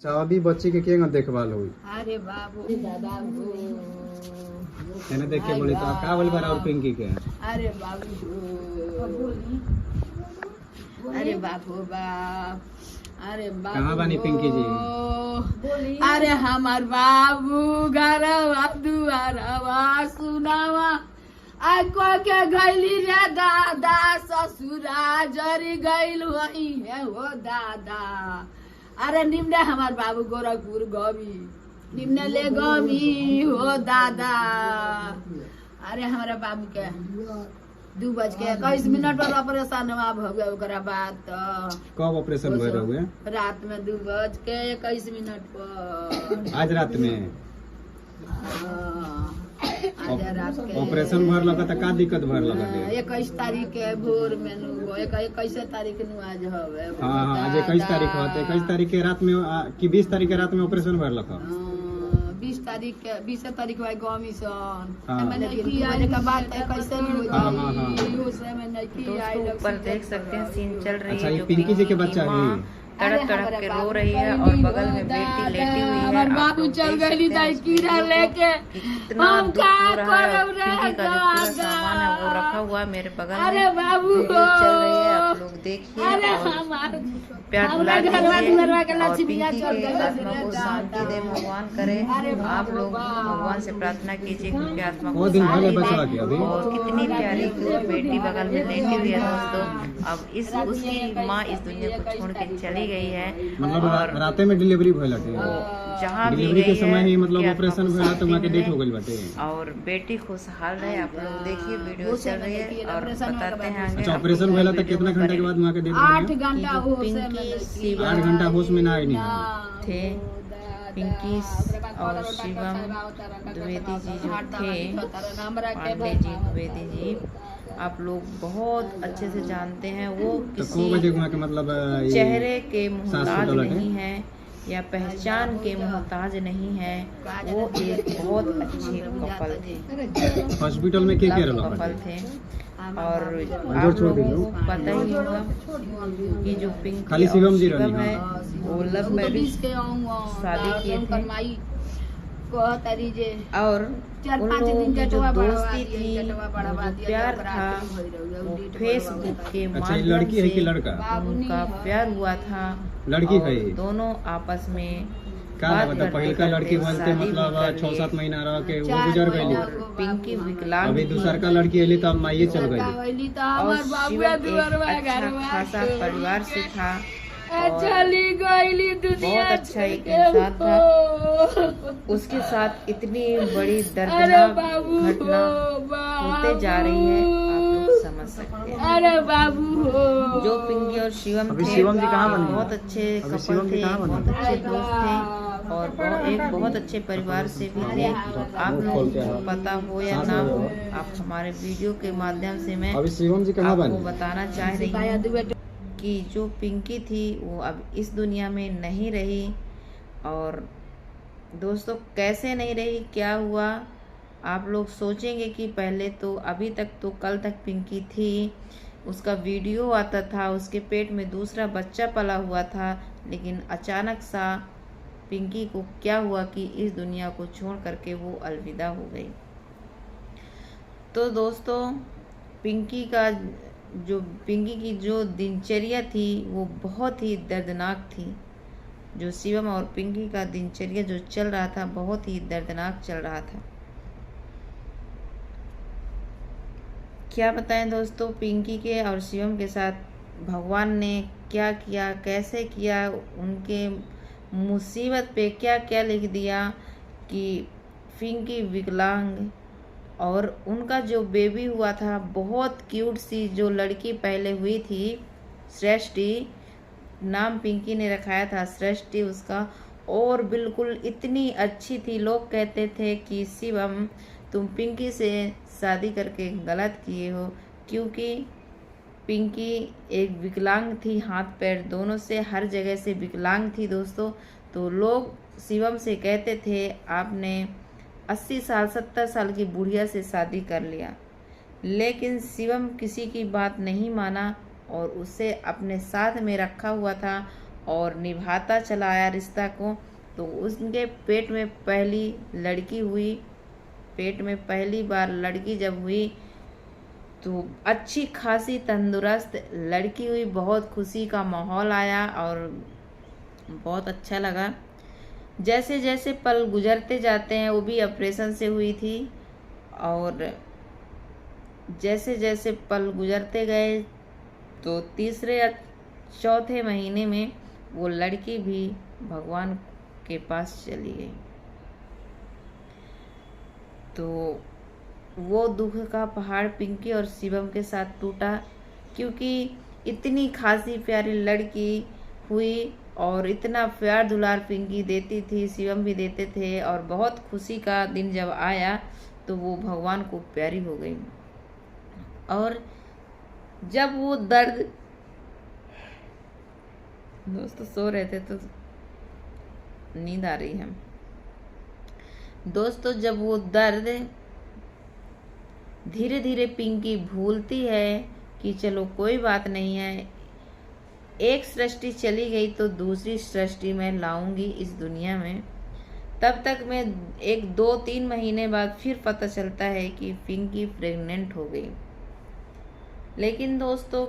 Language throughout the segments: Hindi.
चाबी बच्ची के केंगा देखभाल हुई अरे बाबू दादा मैंने देख के बोली तो का बोली बार और पिंकी के अरे बाबू अरे बाबू बाप अरे बाबू कहाँ बानी पिंकी जी? अरे हमार बाबू घरवा दुआरवा सुनावा आको के गैली रे दादा ससुरा जरी गैल वही है हो दादा। अरे निम्ने हमार बाबू गोरखपुर गमी निम्ने ले गमी हो दादा। अरे हमारा बाबू के 2:21 पर ऑपरेशन हुआ भगे ओकरा बाद तो कब ऑपरेशन हुए रहुए? रात में 2:21 पर आज रात में आज रात के ऑपरेशन भर लगा था का दिक्कत भर लगा थे? 21 तारीख के भोर में 21 तारीख नु आज हवे। हाँ आज 21 तारीख होते 21 तारीख के रात में कि 20 तारीख के रात में ऑपरेशन भर लगा 20 तारीख के 20 तारीख वाई गमी सन हाँ। मैंने की आज का बात कैसे हो हाँ, जाई हाँ, उसे मैंने की आई दोस्तों ऊपर देख सकते हैं सीन चल रही अच्छा है ये जो पिंकी जी के बच्चा है माँ तड़प तड़प के रो रही है और बगल में बेटी लेटी हुई है। हमार आप बाबू लोग चल देख गई सकते हैं कीड़ा इस वीडियो लेके को कि कितना हम दुख का हो रहा है। करब रे पिंकी का जो पूरा सामान है वो रखा हुआ है मेरे बगल में। अरे बाबू वीडियो चल रही है आप लोग देखिए अरे और हमार प्यार दुलार हमरा घरवा दीजिए दुआरवा के और लक्ष्मीया पिंकी चल के गई आत्मा को शांति दे भगवान करे। अरे आप लोग बाबा। भगवान से प्रार्थना कीजिए कि उनकी आत्मा वो को दिन भले शांति बचवा दे। के अभी और कितनी प्यारी बेटी बगल में लेटी हुई है दोस्तों। अब उसकी माँ इस दुनिया को छोड़ के चली गई है मतलब और राते में डिलीवरी भइल बाटे जहाँ भी डिलीवरी के गई समय ही है मतलब उनकी ऑपरेशन आत्मा को भइला तो वहाँ के शांति डेथ हो मिले गइल बाटे। और बेटी खुशहाल रहे। आप लोग देखिए वीडियो चल रही है और बताते हैं आगे। अच्छा आप ऑपरेशन लोग भइला तो वीडियो कितना में घंटे के बाद वहाँ के डेथ 8 हो गया? घंटा कि जो हो से पिंकी मैंने शिवम 8 घंटा होश में ना आई नहीं थे पिंकी और शिवम द्विवेदी जी जो थे पांडे जी द्विवेदी जी आप लोग बहुत अच्छे से जानते हैं वो तो को बजे किसी वहाँ के मतलब ये चेहरे के सांस मोहताज फूटल है? नहीं है या पहचान के मोहताज नहीं है। वो एक बहुत अच्छे कपल थे हॉस्पिटल में के रहला कपल बाटे? थे और जोड़ आप छोड़ लोगों दीजिए। को पता ही होगा कि जो पिंकी खाली और शिवम जी शिवम रहनी, है हाँ। वो लव मैरिज शादी किए थे और चार उन पाँच लोगों दिन की जो जटवा बढ़वा दोस्ती दिया, थी जटवा वो बढ़वा जो दिया, प्यार जब था रात में भइल रही, वो उल्टी फेसबुक के अच्छा ये माध्यम लड़की है कि से लड़का? उनका प्यार हुआ था लड़की और है ये? दोनों आपस में का बात मतलब करते पहिल का लड़की करते बोलते शादी भी मतलब कर लिए। 6-7 महीना रह के वो चार गुजर महीना गई और पिंकी विकलांग अभी थी दूसर का लड़की अली तो माइये चल गई और शिवम एक अच्छा खासा परिवार से था और चली गईली दुनिया बहुत अच्छा एक इंसान था। उसके साथ इतनी बड़ी अरे दर्दनाक बाबू घटना होते जा रही है आप लोग समझ सकते हैं। अरे बाबू हो जो पिंकी और शिवम अभी थे शिवम जी कहाँ बने? बहुत अच्छे अभी कपल शिवम जी थे कहाँ बने? बहुत अच्छे दोस्त थे और एक बहुत अच्छे परिवार से भी थे। आप लोगों को पता हो या ना हो आप हमारे वीडियो के माध्यम से मैं अभी शिवम जी कहाँ आपको बने? बताना चाह रही हूँ कि जो पिंकी थी वो अब इस दुनिया में नहीं रही। और दोस्तों कैसे नहीं रही क्या हुआ आप लोग सोचेंगे कि पहले तो अभी तक तो कल तक पिंकी थी उसका वीडियो आता था उसके पेट में दूसरा बच्चा पला हुआ था लेकिन अचानक सा पिंकी को क्या हुआ कि इस दुनिया को छोड़ करके वो अलविदा हो गई। तो दोस्तों पिंकी की जो दिनचर्या थी वो बहुत ही दर्दनाक थी। जो शिवम और पिंकी का दिनचर्या जो चल रहा था बहुत ही दर्दनाक चल रहा था। क्या बताएं दोस्तों पिंकी के और शिवम के साथ भगवान ने क्या किया कैसे किया उनके मुसीबत पे क्या क्या लिख दिया कि पिंकी विकलांग और उनका जो बेबी हुआ था बहुत क्यूट सी जो लड़की पहले हुई थी सृष्टि नाम पिंकी ने रखाया था सृष्टि उसका और बिल्कुल इतनी अच्छी थी। लोग कहते थे कि शिवम तुम पिंकी से शादी करके गलत किए हो क्योंकि पिंकी एक विकलांग थी हाथ पैर दोनों से हर जगह से विकलांग थी दोस्तों। तो लोग शिवम से कहते थे आपने 80 साल 70 साल की बुढ़िया से शादी कर लिया लेकिन शिवम किसी की बात नहीं माना और उसे अपने साथ में रखा हुआ था और निभाता चला आया रिश्ता को। तो उसके पेट में पहली लड़की हुई, पेट में पहली बार लड़की जब हुई तो अच्छी खासी तंदुरुस्त लड़की हुई। बहुत खुशी का माहौल आया और बहुत अच्छा लगा। जैसे जैसे पल गुजरते जाते हैं, वो भी ऑपरेशन से हुई थी, और जैसे जैसे पल गुजरते गए तो तीसरे या चौथे महीने में वो लड़की भी भगवान के पास चली गई। तो वो दुख का पहाड़ पिंकी और शिवम के साथ टूटा, क्योंकि इतनी खासी प्यारी लड़की हुई और इतना प्यार दुलार पिंकी देती थी, शिवम भी देते थे, और बहुत खुशी का दिन जब आया तो वो भगवान को प्यारी हो गई। और जब वो दर्द, दोस्तों सो रहे थे तो नींद आ रही है दोस्तों, जब वो दर्द धीरे धीरे पिंकी भूलती है कि चलो कोई बात नहीं है, एक सृष्टि चली गई तो दूसरी सृष्टि मैं लाऊंगी इस दुनिया में। तब तक मैं 1-2-3 महीने बाद फिर पता चलता है कि पिंकी प्रेग्नेंट हो गई। लेकिन दोस्तों,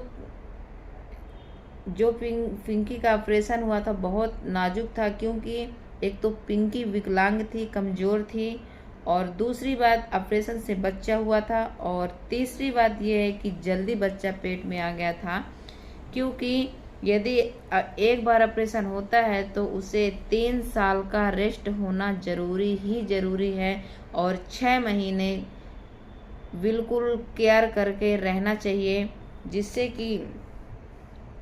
जो पिंकी का ऑपरेशन हुआ था बहुत नाजुक था, क्योंकि एक तो पिंकी विकलांग थी, कमज़ोर थी, और दूसरी बात ऑपरेशन से बच्चा हुआ था, और तीसरी बात यह है कि जल्दी बच्चा पेट में आ गया था। क्योंकि यदि एक बार ऑपरेशन होता है तो उसे 3 साल का रेस्ट होना ज़रूरी है, और 6 महीने बिल्कुल केयर करके रहना चाहिए। जिससे कि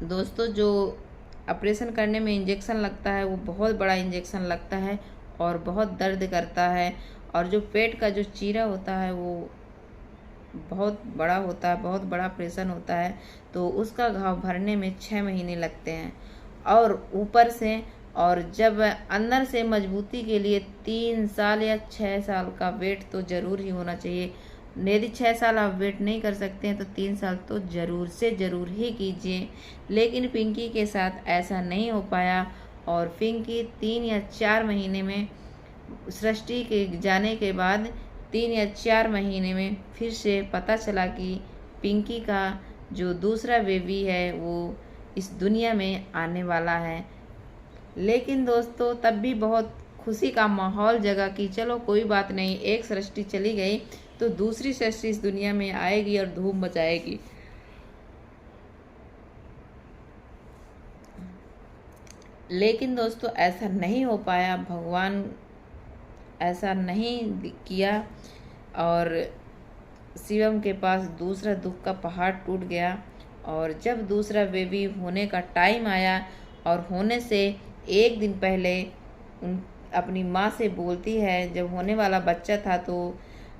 दोस्तों, जो ऑपरेशन करने में इंजेक्शन लगता है वो बहुत बड़ा इंजेक्शन लगता है और बहुत दर्द करता है, और जो पेट का जो चीरा होता है वो बहुत बड़ा होता है, बहुत बड़ा ऑपरेशन होता है, तो उसका घाव भरने में 6 महीने लगते हैं। और ऊपर से, और जब अंदर से मजबूती के लिए 3 साल या 6 साल का वेट तो ज़रूर ही होना चाहिए। यदि 6 साल आप वेट नहीं कर सकते हैं तो 3 साल तो ज़रूर से ज़रूर ही कीजिए। लेकिन पिंकी के साथ ऐसा नहीं हो पाया, और पिंकी 3 या 4 महीने में, सृष्टि के जाने के बाद 3 या 4 महीने में फिर से पता चला कि पिंकी का जो दूसरा बेबी है वो इस दुनिया में आने वाला है। लेकिन दोस्तों, तब भी बहुत खुशी का माहौल जगा कि चलो कोई बात नहीं, एक सृष्टि चली गई तो दूसरी सृष्टि इस दुनिया में आएगी और धूम मचाएगी। लेकिन दोस्तों, ऐसा नहीं हो पाया, भगवान ऐसा नहीं किया, और शिवम के पास दूसरा दुख का पहाड़ टूट गया। और जब दूसरा बेबी होने का टाइम आया, और होने से एक दिन पहले अपनी माँ से बोलती है, जब होने वाला बच्चा था तो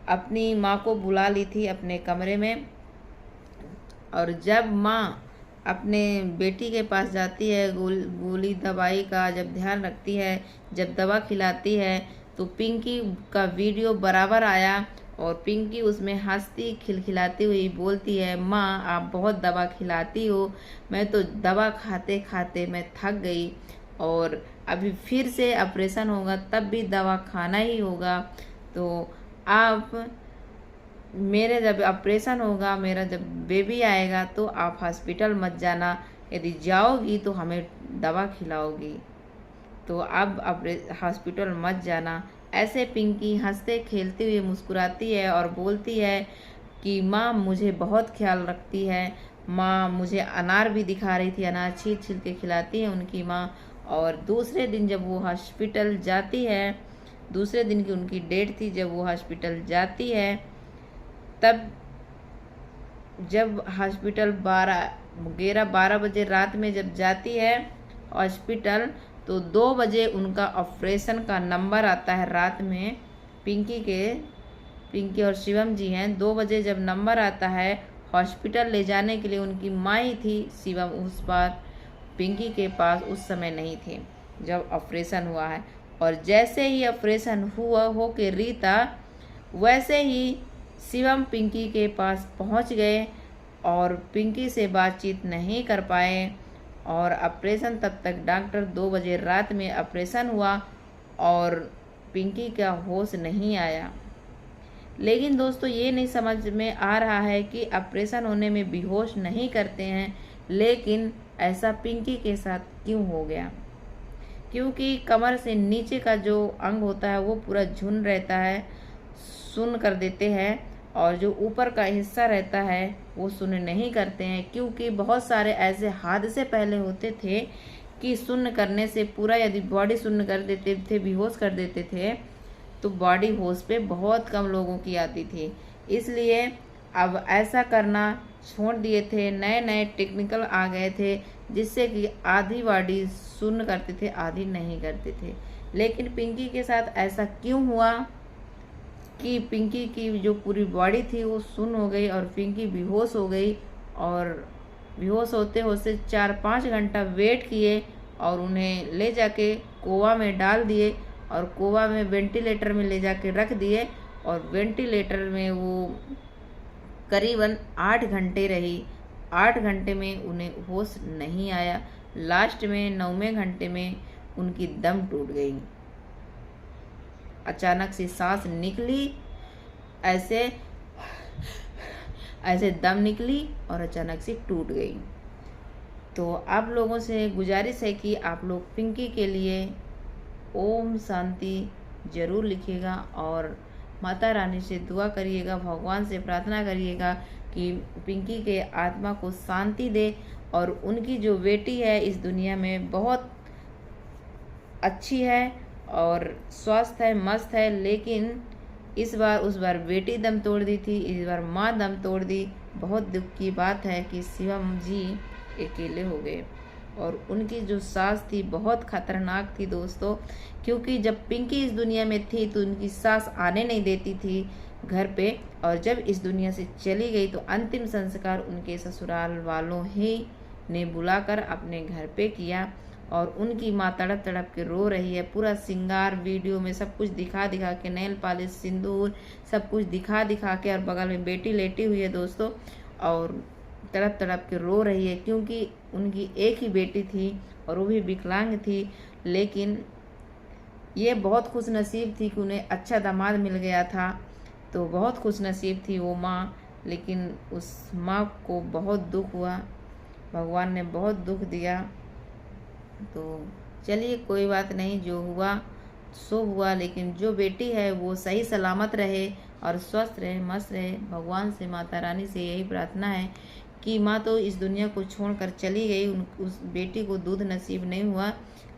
अपनी माँ को बुला ली थी अपने कमरे में, और जब माँ अपने बेटी के पास जाती है, गोली दवाई का जब ध्यान रखती है, जब दवा खिलाती है, तो पिंकी का वीडियो बराबर आया, और पिंकी उसमें हंसती खिलखिलाती हुई बोलती है, माँ आप बहुत दवा खिलाती हो, मैं तो दवा खाते खाते मैं थक गई, और अभी फिर से ऑपरेशन होगा तब भी दवा खाना ही होगा, तो आप मेरे जब ऑपरेशन होगा, मेरा जब बेबी आएगा तो आप हॉस्पिटल मत जाना, यदि जाओगी तो हमें दवा खिलाओगी, तो अब हॉस्पिटल मत जाना। ऐसे पिंकी हंसते खेलते हुए मुस्कुराती है और बोलती है कि माँ मुझे बहुत ख्याल रखती है, माँ मुझे अनार भी दिखा रही थी, अनार छील छील के खिलाती है उनकी माँ। और दूसरे दिन जब वो हॉस्पिटल जाती है, दूसरे दिन की उनकी डेट थी जब वो हॉस्पिटल जाती है, तब जब हॉस्पिटल 12 बजे रात में जब जाती है हॉस्पिटल, तो 2 बजे उनका ऑपरेशन का नंबर आता है रात में। पिंकी और शिवम जी हैं, 2 बजे जब नंबर आता है हॉस्पिटल ले जाने के लिए, उनकी माँ ही थी, शिवम उस बार पिंकी के पास उस समय नहीं थे जब ऑपरेशन हुआ है। और जैसे ही ऑपरेशन हुआ हो के रीता, वैसे ही शिवम पिंकी के पास पहुंच गए और पिंकी से बातचीत नहीं कर पाए, और ऑपरेशन तब तक डॉक्टर 2 बजे रात में ऑपरेशन हुआ और पिंकी का होश नहीं आया। लेकिन दोस्तों ये नहीं समझ में आ रहा है कि ऑपरेशन होने में बेहोश नहीं करते हैं, लेकिन ऐसा पिंकी के साथ क्यों हो गया? क्योंकि कमर से नीचे का जो अंग होता है वो पूरा झुन रहता है, सुन कर देते हैं, और जो ऊपर का हिस्सा रहता है वो सुन नहीं करते हैं। क्योंकि बहुत सारे ऐसे हादसे पहले होते थे कि सुन्न करने से पूरा यदि बॉडी सुन्न कर देते थे, बेहोश कर देते थे, तो बॉडी होश पे बहुत कम लोगों की आती थी। इसलिए अब ऐसा करना छोड़ दिए थे। नए नए टेक्निकल आ गए थे जिससे कि आधी बॉडी सुन्न करते थे, आधी नहीं करते थे। लेकिन पिंकी के साथ ऐसा क्यों हुआ कि पिंकी की जो पूरी बॉडी थी वो सुन्न हो गई और पिंकी बेहोश हो गई, और बेहोश होते होते 4-5 घंटा वेट किए और उन्हें ले जाके कोवा में डाल दिए और कोवा में वेंटिलेटर में ले जाके रख दिए, और वेंटिलेटर में वो करीबन 8 घंटे रही। 8 घंटे में उन्हें होश नहीं आया। लास्ट में 9वें घंटे में उनकी दम टूट गई। अचानक से सांस निकली, ऐसे दम निकली और अचानक से टूट गई। तो आप लोगों से गुजारिश है कि आप लोग पिंकी के लिए ओम शांति जरूर लिखिएगा और माता रानी से दुआ करिएगा, भगवान से प्रार्थना करिएगा कि पिंकी के आत्मा को शांति दे, और उनकी जो बेटी है इस दुनिया में बहुत अच्छी है और स्वस्थ है, मस्त है। लेकिन इस बार उस बार बेटी दम तोड़ दी थी, इस बार माँ दम तोड़ दी। बहुत दुख की बात है कि शिवम जी अकेले हो गए, और उनकी जो सास थी बहुत खतरनाक थी दोस्तों। क्योंकि जब पिंकी इस दुनिया में थी तो उनकी सास आने नहीं देती थी घर पे, और जब इस दुनिया से चली गई तो अंतिम संस्कार उनके ससुराल वालों ही ने बुलाकर अपने घर पे किया। और उनकी माँ तड़प तड़प के रो रही है। पूरा श्रृंगार वीडियो में सब कुछ दिखा दिखा के, नेल पॉलिश, सिंदूर, सब कुछ दिखा दिखा के, और बगल में बेटी लेटी हुई है दोस्तों, और तड़प तड़प के रो रही है। क्योंकि उनकी एक ही बेटी थी और वो भी विकलांग थी। लेकिन ये बहुत खुश नसीब थी कि उन्हें अच्छा दामाद मिल गया था, तो बहुत खुश नसीब थी वो माँ। लेकिन उस माँ को बहुत दुख हुआ, भगवान ने बहुत दुख दिया। तो चलिए कोई बात नहीं, जो हुआ सो हुआ। लेकिन जो बेटी है वो सही सलामत रहे और स्वस्थ रहे, मस्त रहे। भगवान से, माता रानी से यही प्रार्थना है कि माँ तो इस दुनिया को छोड़कर चली गई, उस बेटी को दूध नसीब नहीं हुआ।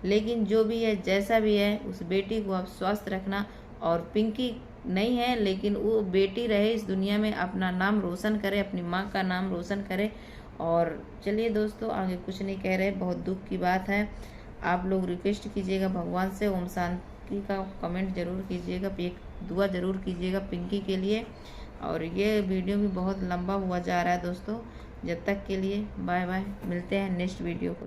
लेकिन जो भी है, जैसा भी है, उस बेटी को आप स्वस्थ रखना। और पिंकी नहीं है लेकिन वो बेटी रहे इस दुनिया में, अपना नाम रोशन करे, अपनी माँ का नाम रोशन करे। और चलिए दोस्तों, आगे कुछ नहीं कह रहे, बहुत दुख की बात है। आप लोग रिक्वेस्ट कीजिएगा भगवान से, ओम शांति का कमेंट जरूर कीजिएगा, एक दुआ जरूर कीजिएगा पिंकी के लिए। और ये वीडियो भी बहुत लंबा हुआ जा रहा है दोस्तों। जब तक के लिए बाय बाय, मिलते हैं नेक्स्ट वीडियो को।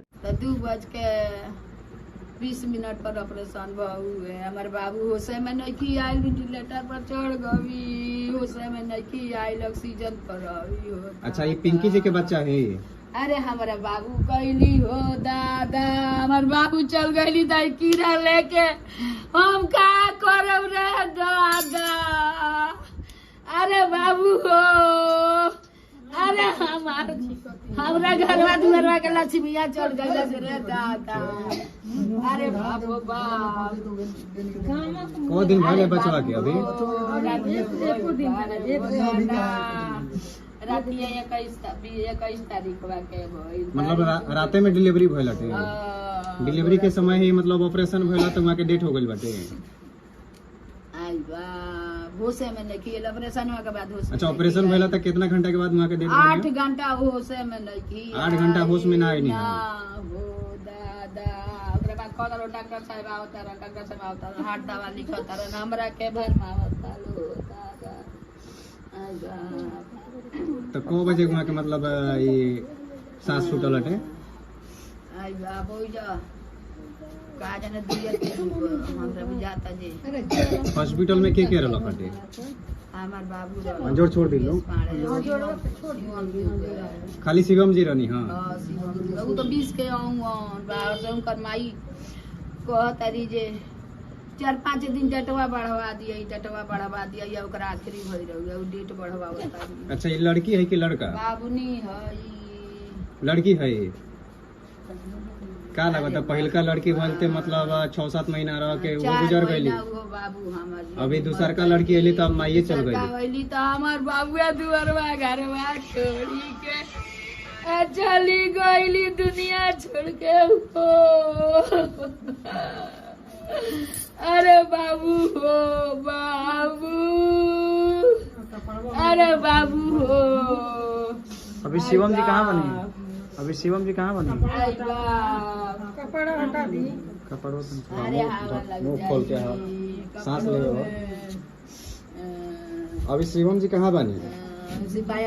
2:20 पर ऑपरेशन हुए। हमारे बाबू होशे में नहीं आयल, वेंटिलेटर पर चढ़ गई, होशे में नहीं आयल, ऑक्सीजन पर रही। अच्छा, ये पिंकी जी के बच्चा है ये? अरे हमारा बाबू कैली हो दादा, हमारे बाबू चल गई दाई कीड़ा लेके, हम का करब रे दादा। अरे बाबू हो, अरे हमारा घरवा दुआरवा के लक्ष्मिया चल गई रे दादा। अरे बाबू बाप, को दिन भले बचवा के अभी रातिया 21 तारीख के भइल। मतलब राते में डिलीवरी भइल बाटे। डिलीवरी के समय ही मतलब ऑपरेशन भइला तो वहाँ के डेट हो गइल बाटे। आई बा, होशे में नहीं किए ऑपरेशन के बाद होश। अच्छा, ऑपरेशन भइला तो कितना घंटा के बाद वहाँ के डेट? 8 घंटा होशे में नहीं की। 8 घंटा होश में ना आई नहीं हो दादा। ओकरे बाद कहता डॉक्टर साहब आवता, डॉक्टर साहब आवता, हार्ट दवा लिखता रहा, हमरा के भर मावता लो दादा। आई बा, तो को बजे वहाँ के मतलब ये सांस छूटल हटे? आई बा बोइजा का जाने दिया हमरा बुझाता जे। हॉस्पिटल में के रहल हटे? हमार बाबू रहो। अंजोर छोड़ दी लो। हाँ, खाली शिवम जी रहनी हाँ। उ तो 20 के बाहर से उनकर माई कहतारी जे 4-5 दिन डेटवा बढ़वा दिया या ओकरा आखिरी भई रहुआ उ डेट बढ़वावता। अच्छा ये लड़की है कि लड़का? बाबूनी है लड़की है। का लगता पहिलका लड़की बोलते मतलब 6-7 महीना रह के वो गुजर गई। बाबू हमार अभी दूसर का लड़की अली तो माइये चल गई। अली तो हमार बाबुआ दुअरवा घरवा छोड़ी के चली गईली दुनिया छोड़ के हो। अरे बाबू हो बाबू, अरे बाबू हो। अभी शिवम जी कहाँ बनी? अभी शिवम जी कहाँ बनी? कपड़ा हटा दी। कपड़ों अरे हवा लग मुंह खोल के जाएगी। सांस ले। अभी शिवम जी कहाँ बनी? सिपाही